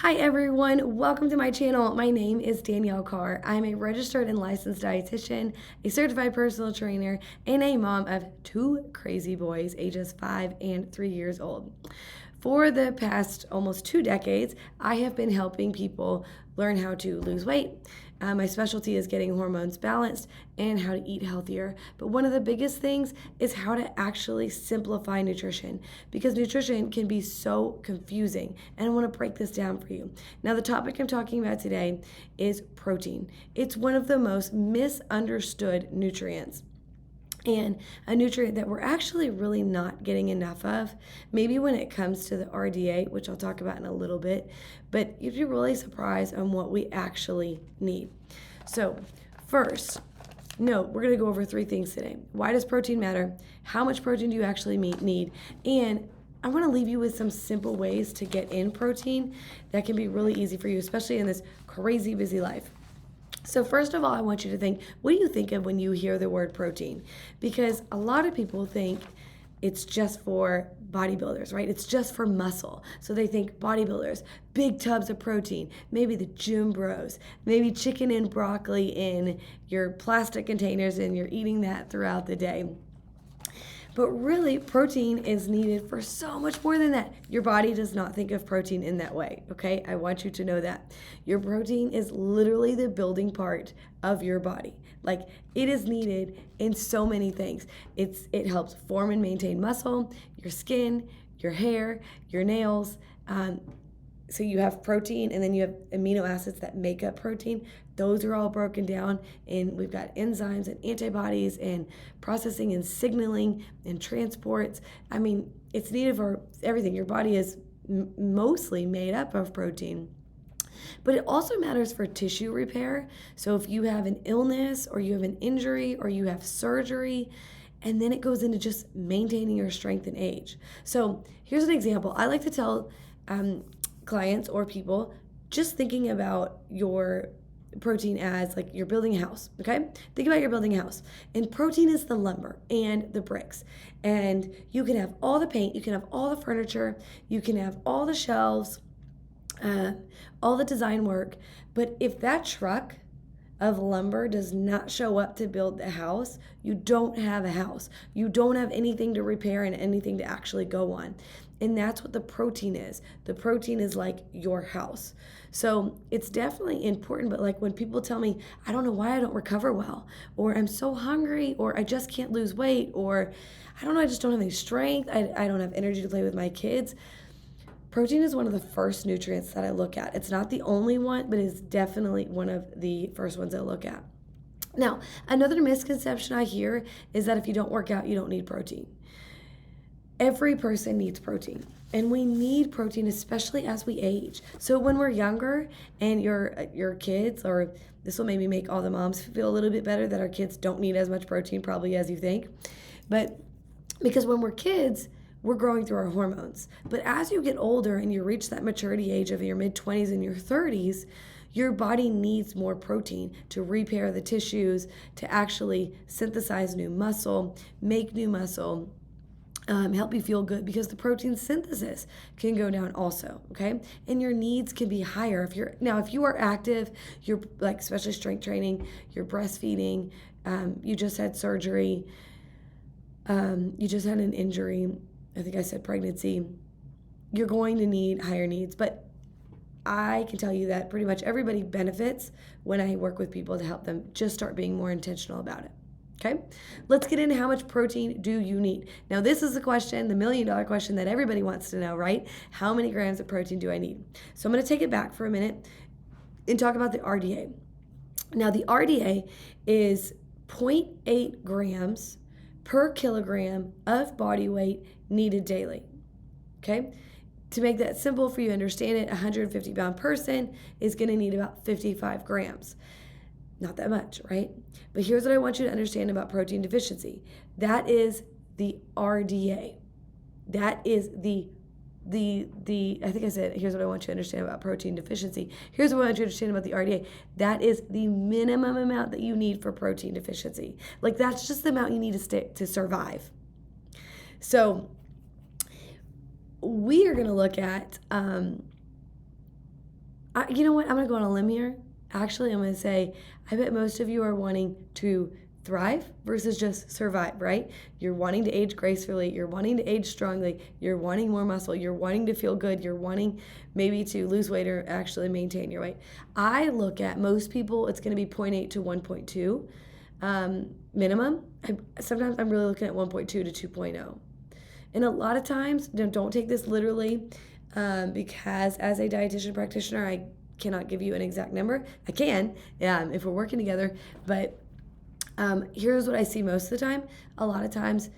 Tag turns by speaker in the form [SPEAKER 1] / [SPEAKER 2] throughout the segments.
[SPEAKER 1] Hi everyone, welcome to my channel. My name is Danielle Carr. I'm a registered and licensed dietitian, a certified personal trainer, and a mom of two crazy boys, ages 5 and 3 years old. For the past almost 2 decades, I have been helping people learn how to lose weight. My specialty is getting hormones balanced and how to eat healthier. But one of the biggest things is how to actually simplify nutrition, because nutrition can be so confusing. And I want to break this down for you. Now, the topic I'm talking about today is protein. It's one of the most misunderstood nutrients, and a nutrient that we're actually really not getting enough of, maybe when it comes to the RDA, which I'll talk about in a little bit, but you'd be really surprised on what we actually need. So first, we're going to go over 3 things today. Why does protein matter? How much protein do you actually need? And I want to leave you with some simple ways to get in protein that can be really easy for you, especially in this crazy busy life. So first of all, I want you to think, what do you think of when you hear the word protein? Because a lot of people think it's just for bodybuilders, right? It's just for muscle. So they think bodybuilders, big tubs of protein, maybe the gym bros, maybe chicken and broccoli in your plastic containers, and you're eating that throughout the day. But really, protein is needed for so much more than that. Your body does not think of protein in that way, okay? I want you to know that. Your protein is literally the building part of your body. Like, it is needed in so many things. It helps form and maintain muscle, your skin, your hair, your nails. So you have protein, and then you have amino acids that make up protein. Those are all broken down, and we've got enzymes and antibodies and processing and signaling and transports. I mean, it's needed for everything. Your body is mostly made up of protein. But it also matters for tissue repair. So if you have an illness or you have an injury or you have surgery, and then it goes into just maintaining your strength and age. So here's an example. I like to tell clients or people, just thinking about your protein as like you're building a house, okay? Think about you're building a house, and protein is the lumber and the bricks. And you can have all the paint, you can have all the furniture, you can have all the shelves, all the design work, but if that truck of lumber does not show up to build the house, you don't have a house. You don't have anything to repair and anything to actually go on. And that's what the protein is. The protein is like your house. So it's definitely important, but like when people tell me, I don't know why I don't recover well, or I'm so hungry, or I just can't lose weight, or I don't know, I just don't have any strength, I don't have energy to play with my kids. Protein is one of the first nutrients that I look at. It's not the only one, but it's definitely one of the first ones I look at. Now, another misconception I hear is that if you don't work out, you don't need protein. Every person needs protein, and we need protein, especially as we age. So when we're younger and your kids, or this will maybe make all the moms feel a little bit better that our kids don't need as much protein probably as you think, but because when we're kids, we're growing through our hormones. But as you get older and you reach that maturity age of your mid-20s and your 30s, your body needs more protein to repair the tissues, to actually synthesize new muscle, make new muscle, help you feel good, because the protein synthesis can go down also, okay? And your needs can be higher. If you are active, you're like, especially strength training, you're breastfeeding, you just had surgery, you just had an injury, I think I said pregnancy, you're going to need higher needs. But I can tell you that pretty much everybody benefits when I work with people to help them just start being more intentional about it. Okay, let's get into how much protein do you need. Now, this is the question, the $1 million question that everybody wants to know, right? How many grams of protein do I need? So I'm going to take it back for a minute and talk about the RDA. Now, the RDA is 0.8 grams per kilogram of body weight needed daily. Okay? To make that simple for you to understand it, a 150-pound person is going to need about 55 grams. Not that much, right? But here's what I want you to understand about protein deficiency. That is the RDA. That is the I think I said, here's what I want you to understand about protein deficiency. Here's what I want you to understand about the RDA. That is the minimum amount that you need for protein deficiency. Like, that's just the amount you need to survive. So we are going to look at You know what? I'm going to go on a limb here. Actually, I'm going to say, I bet most of you are wanting to thrive versus just survive, right? You're wanting to age gracefully. You're wanting to age strongly. You're wanting more muscle. You're wanting to feel good. You're wanting maybe to lose weight or actually maintain your weight. I look at most people, it's going to be 0.8 to 1.2 minimum. Sometimes I'm really looking at 1.2 to 2.0. And a lot of times, don't take this literally, because as a dietitian practitioner, I cannot give you an exact number. I can if we're working together, but here's what I see most of the time. A lot of times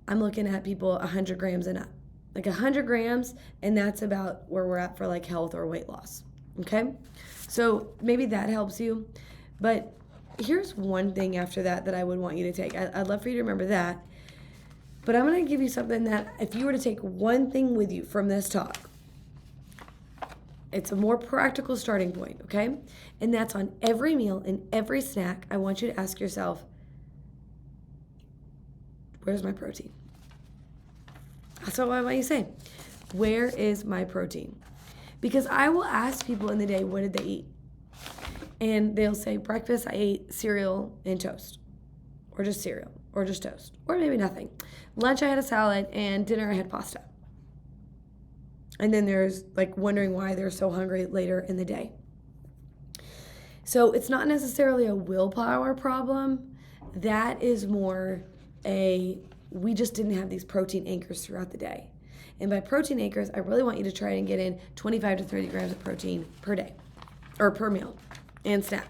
[SPEAKER 1] I'm looking at people 100 grams and up. Like 100 grams, and that's about where we're at for like health or weight loss. Okay? So maybe that helps you. But here's one thing after that I would want you to take. I'd love for you to remember that. But I'm going to give you something that if you were to take one thing with you from this talk, it's a more practical starting point, okay? And that's on every meal and every snack, I want you to ask yourself, where's my protein? That's what I want you to say. Where is my protein? Because I will ask people in the day, what did they eat? And they'll say, breakfast, I ate cereal and toast. Or just cereal. Or just toast. Or maybe nothing. Lunch, I had a salad. And dinner, I had pasta. And then there's like wondering why they're so hungry later in the day. So it's not necessarily a willpower problem. That is more we just didn't have these protein anchors throughout the day. And by protein anchors, I really want you to try and get in 25 to 30 grams of protein per day or per meal and snack.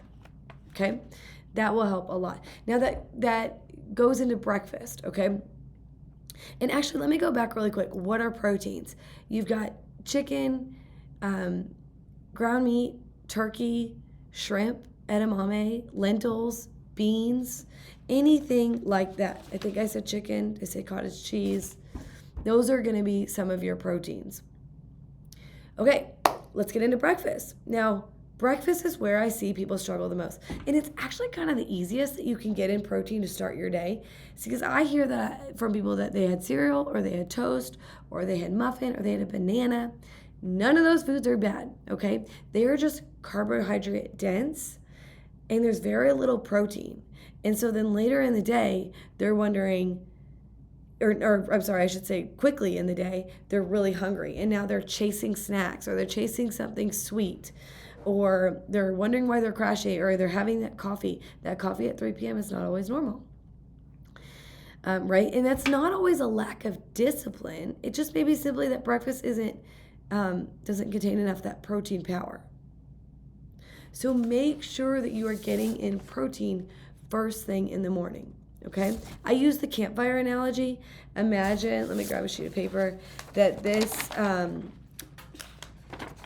[SPEAKER 1] Okay? That will help a lot. Now that goes into breakfast, okay? And actually, let me go back really quick. What are proteins? You've got chicken, ground meat, turkey, shrimp, edamame, lentils, beans, anything like that. I think I said chicken. I said cottage cheese. Those are going to be some of your proteins. Okay, let's get into breakfast. Now, breakfast is where I see people struggle the most. And it's actually kind of the easiest that you can get in protein to start your day. It's because I hear that from people that they had cereal or they had toast or they had muffin or they had a banana. None of those foods are bad, okay? They are just carbohydrate dense and there's very little protein. And so then later in the day, they're wondering, or I'm sorry, I should say quickly in the day, they're really hungry. And now they're chasing snacks or they're chasing something sweet. Or they're wondering why they're crashing, or they're having that coffee. That coffee at 3 p.m. is not always normal, right? And that's not always a lack of discipline. It just may be simply that breakfast doesn't contain enough of that protein power. So make sure that you are getting in protein first thing in the morning, okay? I use the campfire analogy. Imagine, let me grab a sheet of paper, that this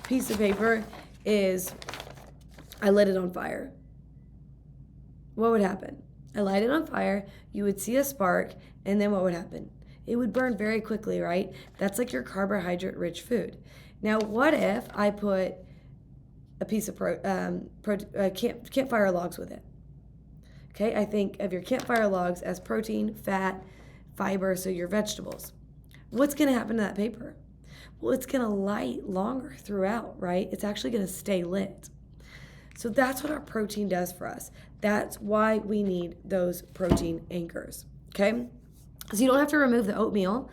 [SPEAKER 1] piece of paper is, I lit it on fire. What would happen? I light it on fire, you would see a spark, and then what would happen? It would burn very quickly, right? That's like your carbohydrate-rich food. Now, what if I put a piece of campfire logs with it? Okay, I think of your campfire logs as protein, fat, fiber, so your vegetables. What's going to happen to that paper? Well, it's going to light longer throughout, right? It's actually going to stay lit. So that's what our protein does for us. That's why we need those protein anchors, okay? So you don't have to remove the oatmeal.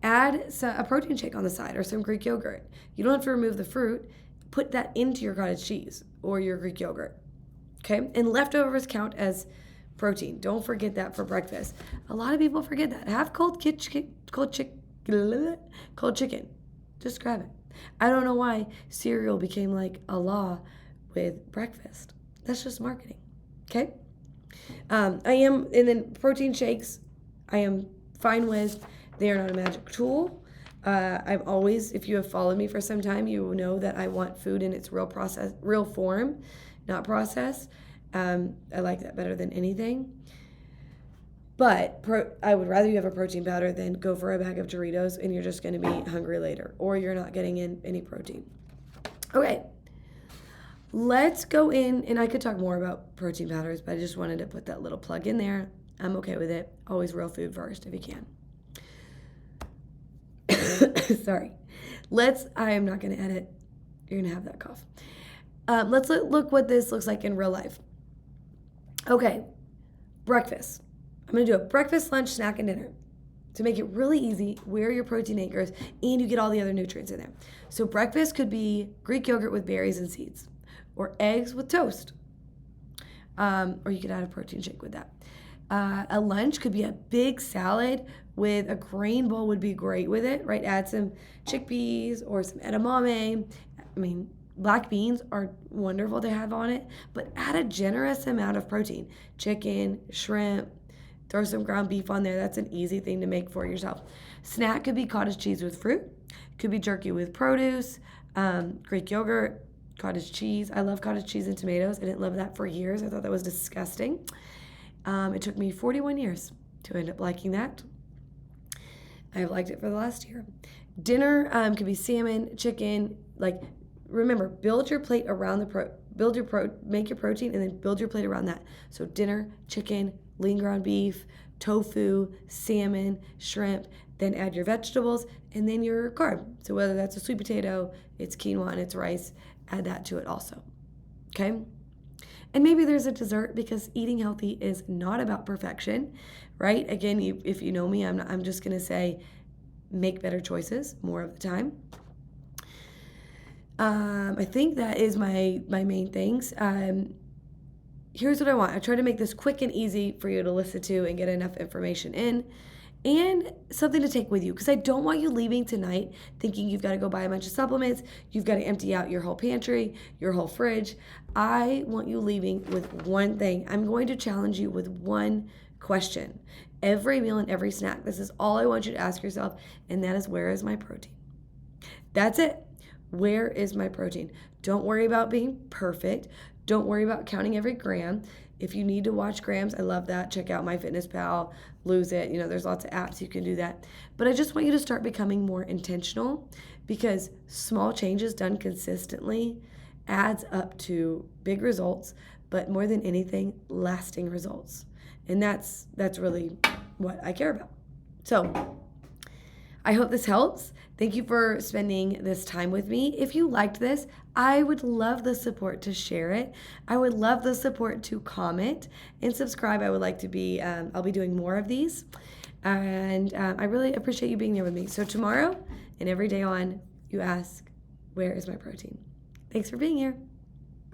[SPEAKER 1] Add a protein shake on the side or some Greek yogurt. You don't have to remove the fruit. Put that into your cottage cheese or your Greek yogurt, okay? And leftovers count as protein. Don't forget that for breakfast. A lot of people forget that. Have cold chicken. Just grab it. I don't know why cereal became like a law with breakfast. That's just marketing, okay? And then protein shakes, I am fine with. They are not a magic tool. I've always, if you have followed me for some time, you know that I want food in its real form, not processed. I like that better than anything. But I would rather you have a protein powder than go for a bag of Doritos and you're just going to be hungry later, or you're not getting in any protein. Okay, let's go in, and I could talk more about protein powders, but I just wanted to put that little plug in there. I'm okay with it. Always real food first if you can. Sorry. I am not going to edit. You're going to have that cough. Let's look what this looks like in real life. Okay, breakfast. I'm going to do a breakfast, lunch, snack, and dinner. To make it really easy, where are your protein anchors and you get all the other nutrients in there. So breakfast could be Greek yogurt with berries and seeds, or eggs with toast. Or you could add a protein shake with that. A lunch could be a big salad with a grain bowl would be great with it, right? Add some chickpeas or some edamame. I mean, black beans are wonderful to have on it, but add a generous amount of protein. Chicken, shrimp, throw some ground beef on there. That's an easy thing to make for yourself. Snack could be cottage cheese with fruit. Could be jerky with produce, Greek yogurt, cottage cheese. I love cottage cheese and tomatoes. I didn't love that for years. I thought that was disgusting. It took me 41 years to end up liking that. I've liked it for the last year. Dinner could be salmon, chicken. Like, remember, build your plate around make your protein and then build your plate around that. So dinner, chicken, lean ground beef, tofu, salmon, shrimp, then add your vegetables and then your carb. So whether that's a sweet potato, it's quinoa, and it's rice, add that to it also. Okay? And maybe there's a dessert, because eating healthy is not about perfection, right? Again, if you know me, I'm just going to say make better choices more of the time. I think that is my main things. Here's what I want. I try to make this quick and easy for you to listen to and get enough information in, and something to take with you, because I don't want you leaving tonight thinking you've got to go buy a bunch of supplements, you've got to empty out your whole pantry, your whole fridge. I want you leaving with one thing. I'm going to challenge you with one question. Every meal and every snack, this is all I want you to ask yourself, and that is, where is my protein? That's it. Where is my protein? Don't worry about being perfect. Don't worry about counting every gram. If you need to watch grams, I love that. Check out MyFitnessPal, Lose It. There's lots of apps you can do that. But I just want you to start becoming more intentional, because small changes done consistently adds up to big results, but more than anything, lasting results. And that's really what I care about. So I hope this helps. Thank you for spending this time with me. If you liked this, I would love the support to share it. I would love the support to comment and subscribe. I would like to be, I'll be doing more of these. And I really appreciate you being there with me. So tomorrow and every day on, you ask, where is my protein? Thanks for being here.